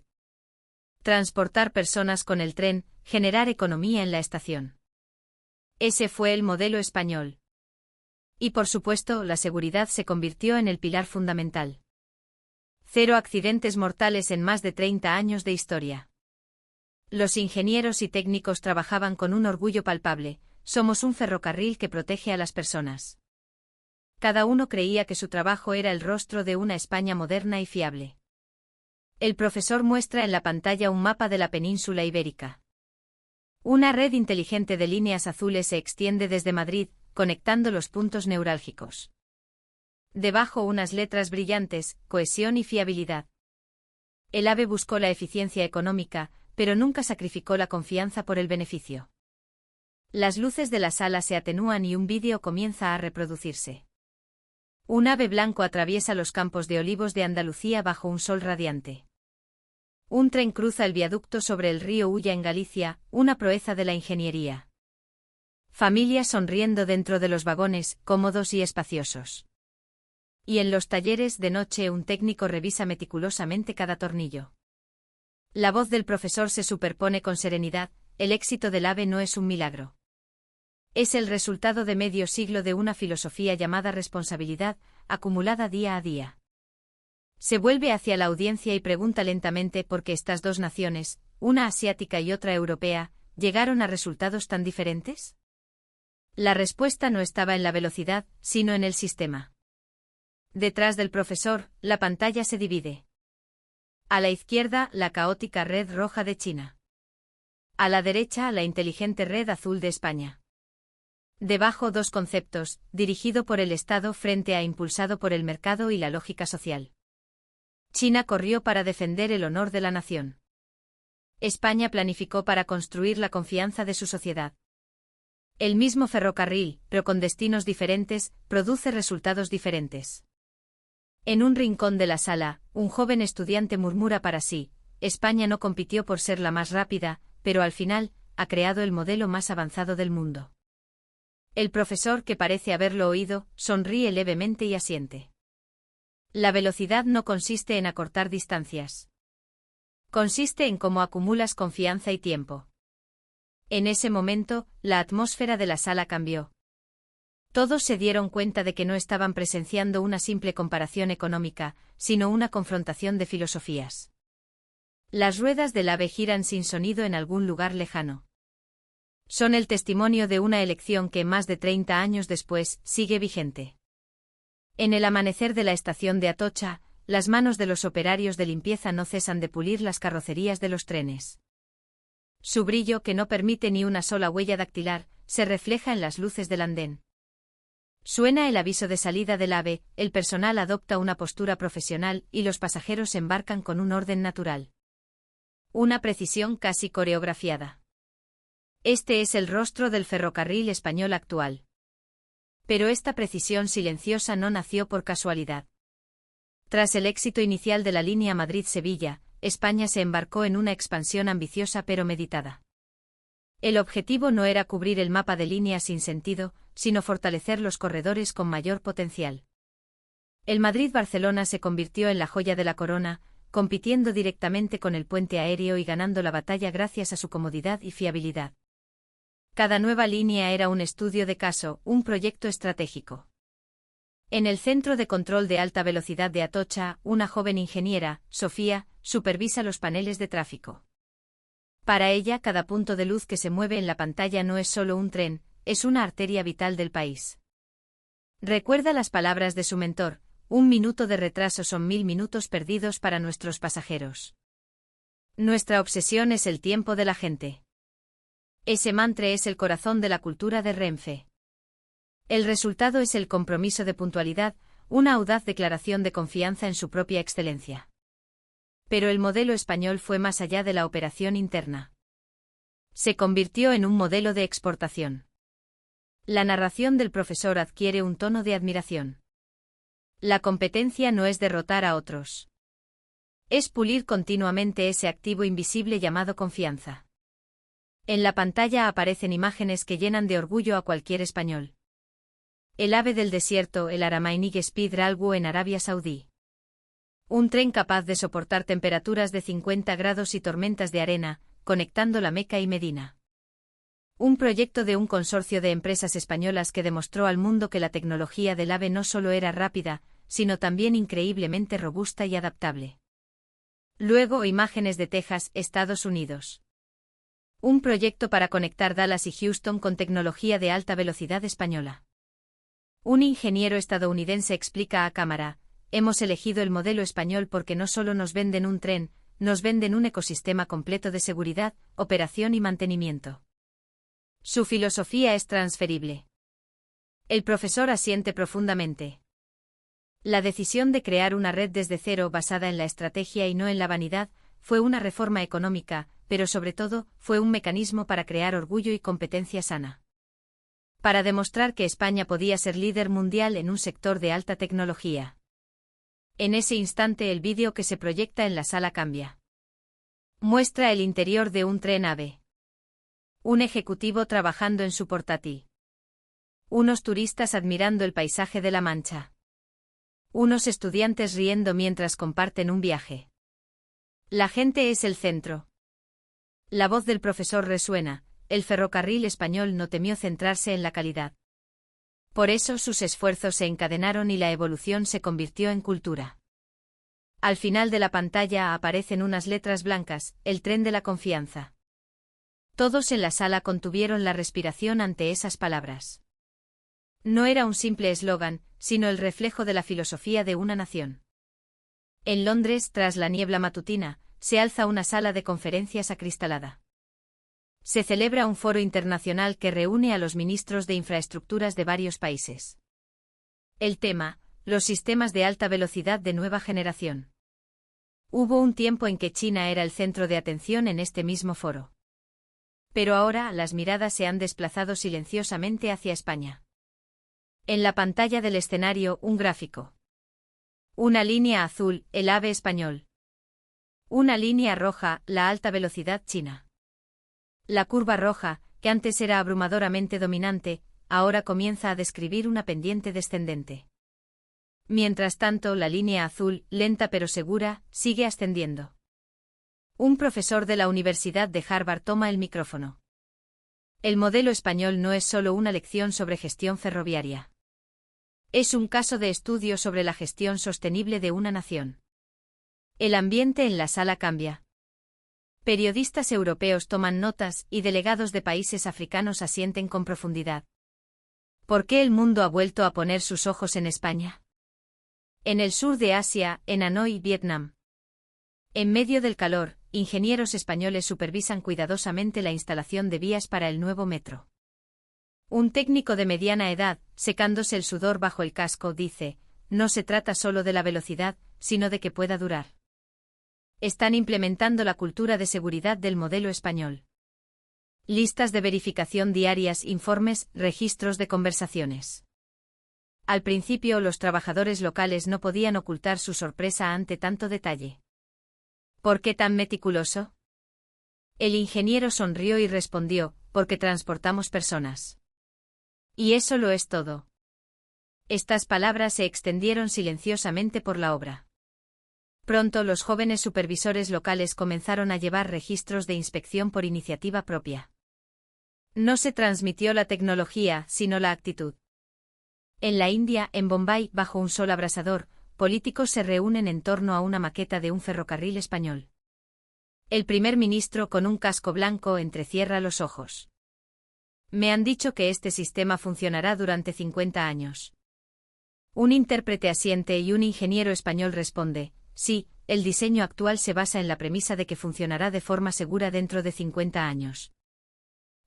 Transportar personas con el tren, generar economía en la estación. Ese fue el modelo español. Y por supuesto, la seguridad se convirtió en el pilar fundamental. 0 accidentes mortales en más de 30 años de historia. Los ingenieros y técnicos trabajaban con un orgullo palpable: somos un ferrocarril que protege a las personas. Cada uno creía que su trabajo era el rostro de una España moderna y fiable. El profesor muestra en la pantalla un mapa de la península ibérica. Una red inteligente de líneas azules se extiende desde Madrid, conectando los puntos neurálgicos. Debajo unas letras brillantes: cohesión y fiabilidad. El AVE buscó la eficiencia económica, pero nunca sacrificó la confianza por el beneficio. Las luces de la sala se atenúan y un vídeo comienza a reproducirse. Un ave blanco atraviesa los campos de olivos de Andalucía bajo un sol radiante. Un tren cruza el viaducto sobre el río Ulla en Galicia, una proeza de la ingeniería. Familias sonriendo dentro de los vagones, cómodos y espaciosos. Y en los talleres, de noche, un técnico revisa meticulosamente cada tornillo. La voz del profesor se superpone con serenidad: el éxito del AVE no es un milagro. Es el resultado de medio siglo de una filosofía llamada responsabilidad, acumulada día a día. Se vuelve hacia la audiencia y pregunta lentamente por qué estas dos naciones, una asiática y otra europea, llegaron a resultados tan diferentes. La respuesta no estaba en la velocidad, sino en el sistema. Detrás del profesor, la pantalla se divide. A la izquierda, la caótica red roja de China. A la derecha, la inteligente red azul de España. Debajo, dos conceptos: dirigido por el Estado frente a impulsado por el mercado y la lógica social. China corrió para defender el honor de la nación. España planificó para construir la confianza de su sociedad. El mismo ferrocarril, pero con destinos diferentes, produce resultados diferentes. En un rincón de la sala, un joven estudiante murmura para sí: España no compitió por ser la más rápida, pero al final, ha creado el modelo más avanzado del mundo. El profesor, que parece haberlo oído, sonríe levemente y asiente. La velocidad no consiste en acortar distancias. Consiste en cómo acumulas confianza y tiempo. En ese momento, la atmósfera de la sala cambió. Todos se dieron cuenta de que no estaban presenciando una simple comparación económica, sino una confrontación de filosofías. Las ruedas del AVE giran sin sonido en algún lugar lejano. Son el testimonio de una elección que, más de 30 años después, sigue vigente. En el amanecer de la estación de Atocha, las manos de los operarios de limpieza no cesan de pulir las carrocerías de los trenes. Su brillo, que no permite ni una sola huella dactilar, se refleja en las luces del andén. Suena el aviso de salida del AVE, el personal adopta una postura profesional y los pasajeros embarcan con un orden natural. Una precisión casi coreografiada. Este es el rostro del ferrocarril español actual. Pero esta precisión silenciosa no nació por casualidad. Tras el éxito inicial de la línea Madrid-Sevilla, España se embarcó en una expansión ambiciosa pero meditada. El objetivo no era cubrir el mapa de líneas sin sentido, sino fortalecer los corredores con mayor potencial. El Madrid-Barcelona se convirtió en la joya de la corona, compitiendo directamente con el puente aéreo y ganando la batalla gracias a su comodidad y fiabilidad. Cada nueva línea era un estudio de caso, un proyecto estratégico. En el centro de control de alta velocidad de Atocha, una joven ingeniera, Sofía, supervisa los paneles de tráfico. Para ella, cada punto de luz que se mueve en la pantalla no es solo un tren, es una arteria vital del país. Recuerda las palabras de su mentor: 1 minuto de retraso son 1000 minutos perdidos para nuestros pasajeros. Nuestra obsesión es el tiempo de la gente. Ese mantra es el corazón de la cultura de Renfe. El resultado es el compromiso de puntualidad, una audaz declaración de confianza en su propia excelencia. Pero el modelo español fue más allá de la operación interna. Se convirtió en un modelo de exportación. La narración del profesor adquiere un tono de admiración. La competencia no es derrotar a otros. Es pulir continuamente ese activo invisible llamado confianza. En la pantalla aparecen imágenes que llenan de orgullo a cualquier español. El ave del desierto, el Aramainig Speed Railway en Arabia Saudí. Un tren capaz de soportar temperaturas de 50 grados y tormentas de arena, conectando la Meca y Medina. Un proyecto de un consorcio de empresas españolas que demostró al mundo que la tecnología del AVE no solo era rápida, sino también increíblemente robusta y adaptable. Luego, imágenes de Texas, Estados Unidos. Un proyecto para conectar Dallas y Houston con tecnología de alta velocidad española. Un ingeniero estadounidense explica a cámara: hemos elegido el modelo español porque no solo nos venden un tren, nos venden un ecosistema completo de seguridad, operación y mantenimiento. Su filosofía es transferible. El profesor asiente profundamente. La decisión de crear una red desde cero basada en la estrategia y no en la vanidad fue una reforma económica, pero sobre todo, fue un mecanismo para crear orgullo y competencia sana. Para demostrar que España podía ser líder mundial en un sector de alta tecnología. En ese instante el vídeo que se proyecta en la sala cambia. Muestra el interior de un tren AVE. Un ejecutivo trabajando en su portátil. Unos turistas admirando el paisaje de La Mancha. Unos estudiantes riendo mientras comparten un viaje. La gente es el centro. La voz del profesor resuena: el ferrocarril español no temió centrarse en la calidad. Por eso sus esfuerzos se encadenaron y la evolución se convirtió en cultura. Al final de la pantalla aparecen unas letras blancas: el tren de la confianza. Todos en la sala contuvieron la respiración ante esas palabras. No era un simple eslogan, sino el reflejo de la filosofía de una nación. En Londres, tras la niebla matutina, se alza una sala de conferencias acristalada. Se celebra un foro internacional que reúne a los ministros de infraestructuras de varios países. El tema: los sistemas de alta velocidad de nueva generación. Hubo un tiempo en que China era el centro de atención en este mismo foro. Pero ahora las miradas se han desplazado silenciosamente hacia España. En la pantalla del escenario, un gráfico. Una línea azul, el AVE español. Una línea roja, la alta velocidad china. La curva roja, que antes era abrumadoramente dominante, ahora comienza a describir una pendiente descendente. Mientras tanto, la línea azul, lenta pero segura, sigue ascendiendo. Un profesor de la Universidad de Harvard toma el micrófono. El modelo español no es solo una lección sobre gestión ferroviaria. Es un caso de estudio sobre la gestión sostenible de una nación. El ambiente en la sala cambia. Periodistas europeos toman notas y delegados de países africanos asienten con profundidad. ¿Por qué el mundo ha vuelto a poner sus ojos en España? En el sur de Asia, en Hanoi, Vietnam. En medio del calor, ingenieros españoles supervisan cuidadosamente la instalación de vías para el nuevo metro. Un técnico de mediana edad, secándose el sudor bajo el casco, dice: no se trata solo de la velocidad, sino de que pueda durar. Están implementando la cultura de seguridad del modelo español. Listas de verificación diarias, informes, registros de conversaciones. Al principio los trabajadores locales no podían ocultar su sorpresa ante tanto detalle. ¿Por qué tan meticuloso? El ingeniero sonrió y respondió: porque transportamos personas. Y eso lo es todo. Estas palabras se extendieron silenciosamente por la obra. Pronto los jóvenes supervisores locales comenzaron a llevar registros de inspección por iniciativa propia. No se transmitió la tecnología, sino la actitud. En la India, en Bombay, bajo un sol abrasador, políticos se reúnen en torno a una maqueta de un ferrocarril español. El primer ministro, con un casco blanco, entrecierra los ojos. Me han dicho que este sistema funcionará durante 50 años. Un intérprete asiente y un ingeniero español responde: sí, el diseño actual se basa en la premisa de que funcionará de forma segura dentro de 50 años.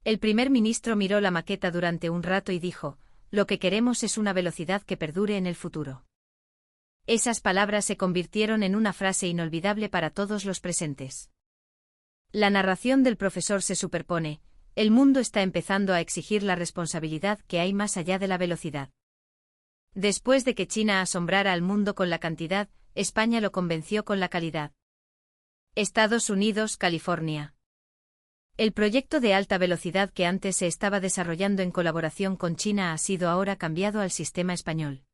El primer ministro miró la maqueta durante un rato y dijo: lo que queremos es una velocidad que perdure en el futuro. Esas palabras se convirtieron en una frase inolvidable para todos los presentes. La narración del profesor se superpone: el mundo está empezando a exigir la responsabilidad que hay más allá de la velocidad. Después de que China asombrara al mundo con la cantidad, España lo convenció con la calidad. Estados Unidos, California. El proyecto de alta velocidad que antes se estaba desarrollando en colaboración con China ha sido ahora cambiado al sistema español.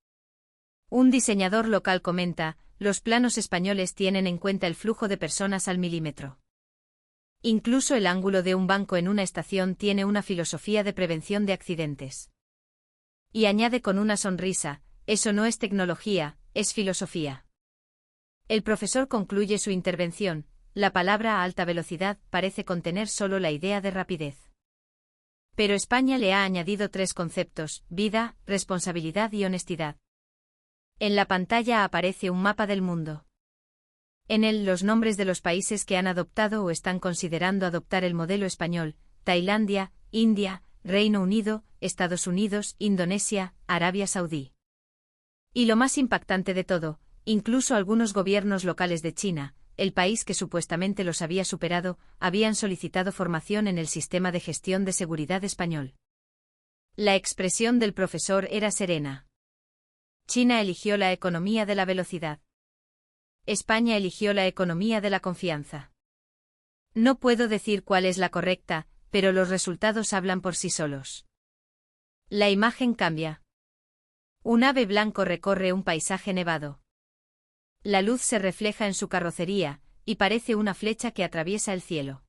Un diseñador local comenta: los planos españoles tienen en cuenta el flujo de personas al milímetro. Incluso el ángulo de un banco en una estación tiene una filosofía de prevención de accidentes. Y añade con una sonrisa: eso no es tecnología, es filosofía. El profesor concluye su intervención: la palabra alta velocidad parece contener solo la idea de rapidez. Pero España le ha añadido 3 conceptos: vida, responsabilidad y honestidad. En la pantalla aparece un mapa del mundo. En él los nombres de los países que han adoptado o están considerando adoptar el modelo español: Tailandia, India, Reino Unido, Estados Unidos, Indonesia, Arabia Saudí. Y lo más impactante de todo, incluso algunos gobiernos locales de China, el país que supuestamente los había superado, habían solicitado formación en el sistema de gestión de seguridad español. La expresión del profesor era serena. China eligió la economía de la velocidad. España eligió la economía de la confianza. No puedo decir cuál es la correcta, pero los resultados hablan por sí solos. La imagen cambia. Un ave blanco recorre un paisaje nevado. La luz se refleja en su carrocería, y parece una flecha que atraviesa el cielo.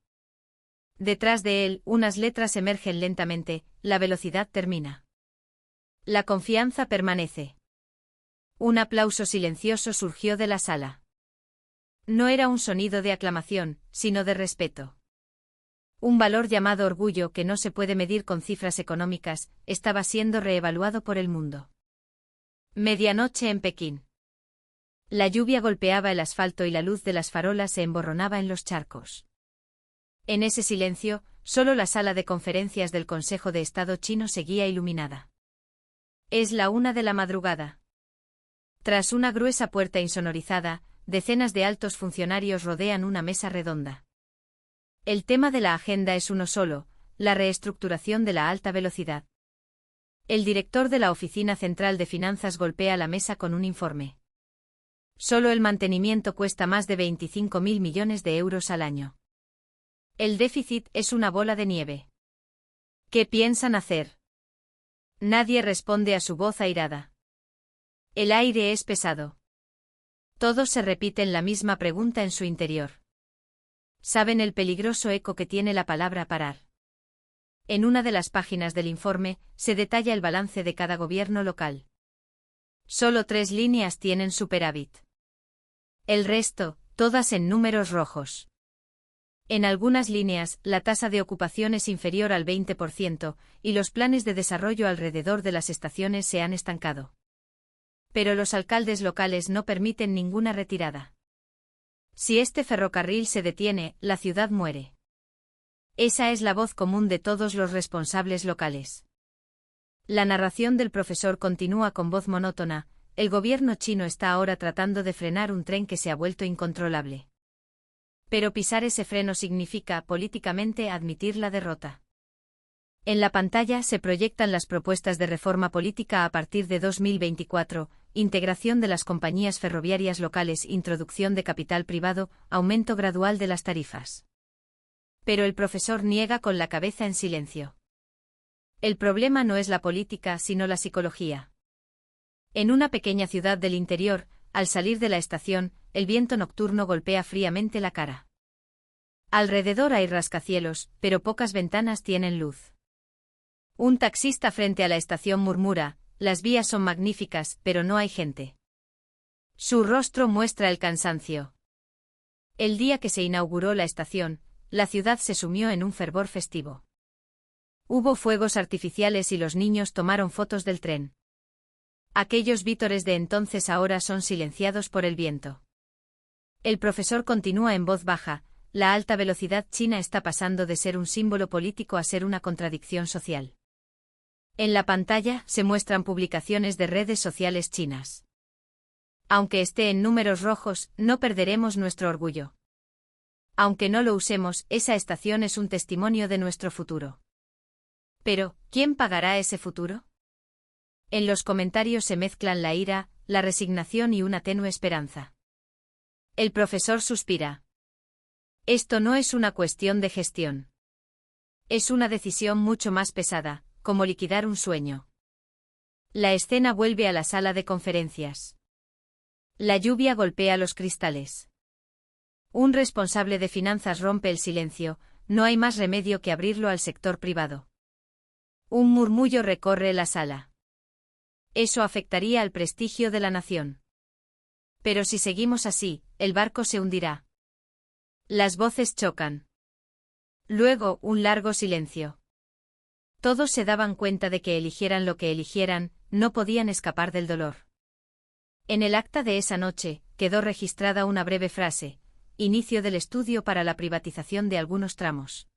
Detrás de él, unas letras emergen lentamente: la velocidad termina. La confianza permanece. Un aplauso silencioso surgió de la sala. No era un sonido de aclamación, sino de respeto. Un valor llamado orgullo, que no se puede medir con cifras económicas, estaba siendo reevaluado por el mundo. Medianoche en Pekín. La lluvia golpeaba el asfalto y la luz de las farolas se emborronaba en los charcos. En ese silencio, solo la sala de conferencias del Consejo de Estado chino seguía iluminada. Es la 1 de la madrugada. Tras una gruesa puerta insonorizada, decenas de altos funcionarios rodean una mesa redonda. El tema de la agenda es uno solo: la reestructuración de la alta velocidad. El director de la Oficina Central de Finanzas golpea la mesa con un informe. Solo el mantenimiento cuesta más de 25.000 millones de euros al año. El déficit es una bola de nieve. ¿Qué piensan hacer? Nadie responde a su voz airada. El aire es pesado. Todos se repiten la misma pregunta en su interior. Saben el peligroso eco que tiene la palabra parar. En una de las páginas del informe, se detalla el balance de cada gobierno local. Solo 3 líneas tienen superávit. El resto, todas en números rojos. En algunas líneas, la tasa de ocupación es inferior al 20%, y los planes de desarrollo alrededor de las estaciones se han estancado. Pero los alcaldes locales no permiten ninguna retirada. Si este ferrocarril se detiene, la ciudad muere. Esa es la voz común de todos los responsables locales. La narración del profesor continúa con voz monótona. El gobierno chino está ahora tratando de frenar un tren que se ha vuelto incontrolable. Pero pisar ese freno significa, políticamente, admitir la derrota. En la pantalla se proyectan las propuestas de reforma política a partir de 2024, integración de las compañías ferroviarias locales, introducción de capital privado, aumento gradual de las tarifas. Pero el profesor niega con la cabeza en silencio. El problema no es la política, sino la psicología. En una pequeña ciudad del interior, al salir de la estación, el viento nocturno golpea fríamente la cara. Alrededor hay rascacielos, pero pocas ventanas tienen luz. Un taxista frente a la estación murmura: las vías son magníficas, pero no hay gente. Su rostro muestra el cansancio. El día que se inauguró la estación, la ciudad se sumió en un fervor festivo. Hubo fuegos artificiales y los niños tomaron fotos del tren. Aquellos vítores de entonces ahora son silenciados por el viento. El profesor continúa en voz baja: la alta velocidad china está pasando de ser un símbolo político a ser una contradicción social. En la pantalla se muestran publicaciones de redes sociales chinas. Aunque esté en números rojos, no perderemos nuestro orgullo. Aunque no lo usemos, esa estación es un testimonio de nuestro futuro. Pero, ¿quién pagará ese futuro? En los comentarios se mezclan la ira, la resignación y una tenue esperanza. El profesor suspira. Esto no es una cuestión de gestión. Es una decisión mucho más pesada, como liquidar un sueño. La escena vuelve a la sala de conferencias. La lluvia golpea los cristales. Un responsable de finanzas rompe el silencio: no hay más remedio que abrirlo al sector privado. Un murmullo recorre la sala. Eso afectaría al prestigio de la nación. Pero si seguimos así, el barco se hundirá. Las voces chocan. Luego, un largo silencio. Todos se daban cuenta de que eligieran lo que eligieran, no podían escapar del dolor. En el acta de esa noche, quedó registrada una breve frase: inicio del estudio para la privatización de algunos tramos.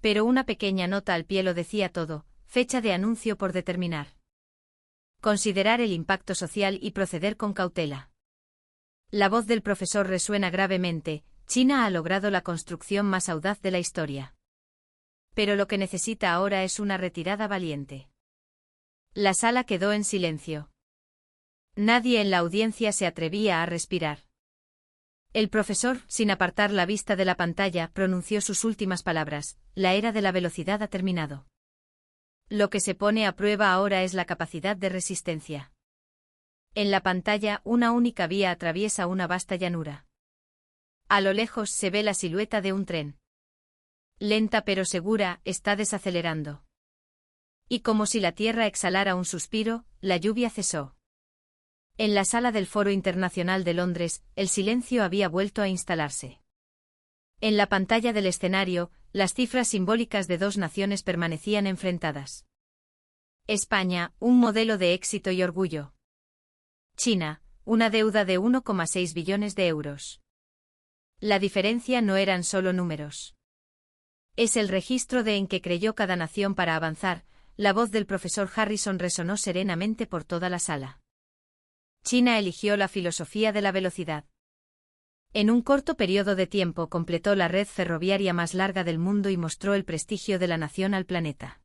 Pero una pequeña nota al pie lo decía todo: fecha de anuncio por determinar. Considerar el impacto social y proceder con cautela. La voz del profesor resuena gravemente: China ha logrado la construcción más audaz de la historia. Pero lo que necesita ahora es una retirada valiente. La sala quedó en silencio. Nadie en la audiencia se atrevía a respirar. El profesor, sin apartar la vista de la pantalla, pronunció sus últimas palabras: la era de la velocidad ha terminado. Lo que se pone a prueba ahora es la capacidad de resistencia. En la pantalla, una única vía atraviesa una vasta llanura. A lo lejos se ve la silueta de un tren. Lenta pero segura, está desacelerando. Y como si la tierra exhalara un suspiro, la lluvia cesó. En la sala del Foro Internacional de Londres, el silencio había vuelto a instalarse. En la pantalla del escenario, las cifras simbólicas de dos naciones permanecían enfrentadas. España, un modelo de éxito y orgullo. China, una deuda de 1,6 billones de euros. La diferencia no eran solo números. Es el registro de en que creyó cada nación para avanzar. La voz del profesor Harrison resonó serenamente por toda la sala. China eligió la filosofía de la velocidad. En un corto periodo de tiempo completó la red ferroviaria más larga del mundo y mostró el prestigio de la nación al planeta.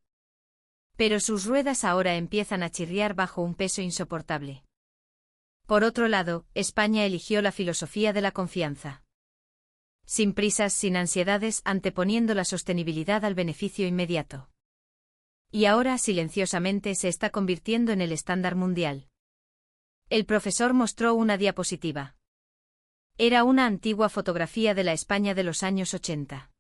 Pero sus ruedas ahora empiezan a chirriar bajo un peso insoportable. Por otro lado, España eligió la filosofía de la confianza. Sin prisas, sin ansiedades, anteponiendo la sostenibilidad al beneficio inmediato. Y ahora, silenciosamente, se está convirtiendo en el estándar mundial. El profesor mostró una diapositiva. Era una antigua fotografía de la España de los años 80.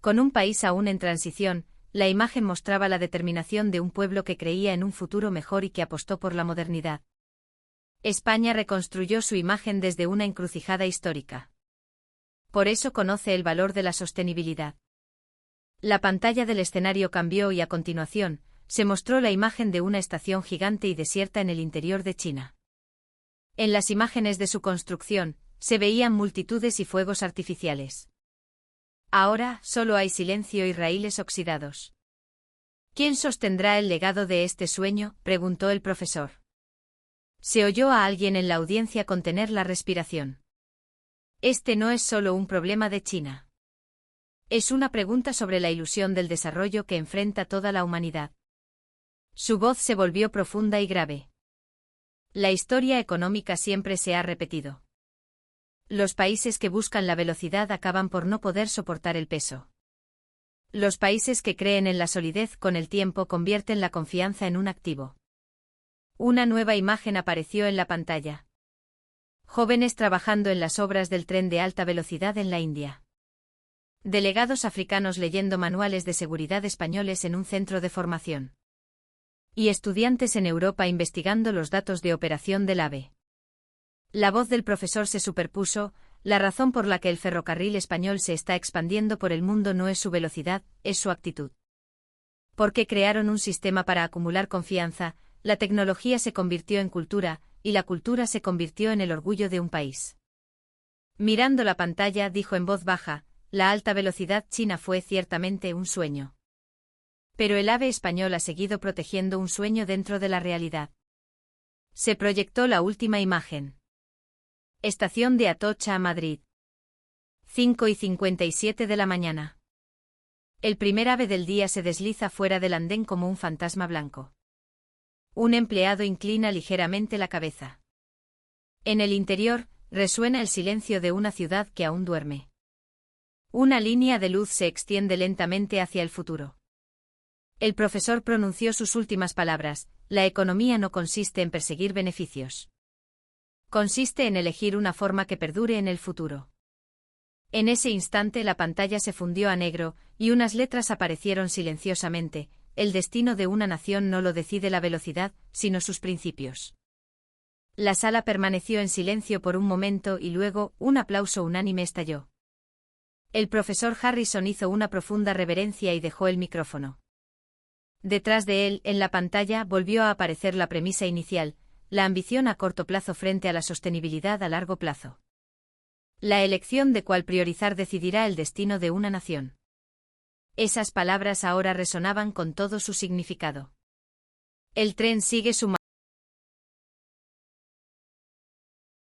Con un país aún en transición, la imagen mostraba la determinación de un pueblo que creía en un futuro mejor y que apostó por la modernidad. España reconstruyó su imagen desde una encrucijada histórica. Por eso conoce el valor de la sostenibilidad. La pantalla del escenario cambió y a continuación, se mostró la imagen de una estación gigante y desierta en el interior de China. En las imágenes de su construcción, se veían multitudes y fuegos artificiales. Ahora, solo hay silencio y raíles oxidados. ¿Quién sostendrá el legado de este sueño?, preguntó el profesor. Se oyó a alguien en la audiencia contener la respiración. Este no es solo un problema de China. Es una pregunta sobre la ilusión del desarrollo que enfrenta toda la humanidad. Su voz se volvió profunda y grave. La historia económica siempre se ha repetido. Los países que buscan la velocidad acaban por no poder soportar el peso. Los países que creen en la solidez con el tiempo convierten la confianza en un activo. Una nueva imagen apareció en la pantalla. Jóvenes trabajando en las obras del tren de alta velocidad en la India. Delegados africanos leyendo manuales de seguridad españoles en un centro de formación. Y estudiantes en Europa investigando los datos de operación del AVE. La voz del profesor se superpuso. La razón por la que el ferrocarril español se está expandiendo por el mundo no es su velocidad, es su actitud. Porque crearon un sistema para acumular confianza, la tecnología se convirtió en cultura, y la cultura se convirtió en el orgullo de un país. Mirando la pantalla, dijo en voz baja, la alta velocidad china fue ciertamente un sueño. Pero el AVE español ha seguido protegiendo un sueño dentro de la realidad. Se proyectó la última imagen. Estación de Atocha a Madrid. 5:57 de la mañana. El primer AVE del día se desliza fuera del andén como un fantasma blanco. Un empleado inclina ligeramente la cabeza. En el interior, resuena el silencio de una ciudad que aún duerme. Una línea de luz se extiende lentamente hacia el futuro. El profesor pronunció sus últimas palabras: la economía no consiste en perseguir beneficios. Consiste en elegir una forma que perdure en el futuro. En ese instante la pantalla se fundió a negro, y unas letras aparecieron silenciosamente: el destino de una nación no lo decide la velocidad, sino sus principios. La sala permaneció en silencio por un momento y luego, un aplauso unánime estalló. El profesor Harrison hizo una profunda reverencia y dejó el micrófono. Detrás de él, en la pantalla, volvió a aparecer la premisa inicial: la ambición a corto plazo frente a la sostenibilidad a largo plazo. La elección de cuál priorizar decidirá el destino de una nación. Esas palabras ahora resonaban con todo su significado. El tren sigue su